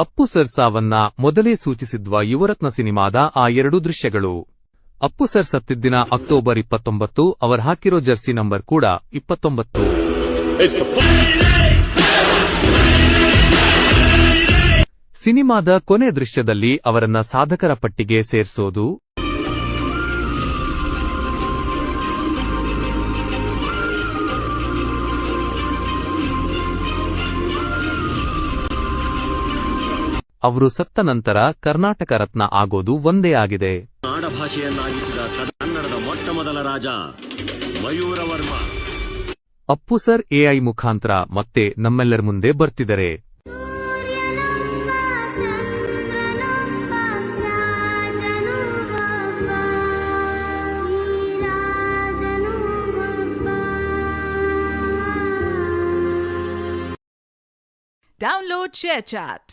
Appu sir ಸಾವನ್ನ ಮೊದಲೇ ಸೂಚಿಸಿದ್ವ ಯುವರತ್ನ ಸಿನಿಮಾದ ಆ 2 ದೃಶ್ಯಗಳು. ಅಪ್ಪು ಸರ್ ಸತ್ತಿದ್ದಿನ ಅಕ್ಟೋಬರ್ 29, ಅವರು ಹಾಕಿರೋ ಜರ್ಸಿ ನಂಬರ್ ಕೂಡ 29. ಸಿನಿಮಾದ ಕೊನೆ ದೃಶ್ಯದಲ್ಲಿ ಅವರನ್ನ ಸಾಧಕರ ಪಟ್ಟಿಗೆ ಸೇರ್ಸೋದು, ಅವರು ಸತ್ತ ನಂತರ ಕರ್ನಾಟಕ ರತ್ನ ಆಗೋದು ಒಂದೇ ಆಗಿದೆ. ನಾಡಭಾಷೆಯನ್ನಾಗಿಸಿದ ಕನ್ನಡದ ಮೊಟ್ಟಮೊದಲ ರಾಜ ಮಯೂರವರ್ಮ. ಅಪ್ಪು ಸರ್ ಎಐ ಮುಖಾಂತರ ಮತ್ತೆ ನಮ್ಮೆಲ್ಲರ ಮುಂದೆ ಬರ್ತಿದ್ದಾರೆ. Download ShareChat.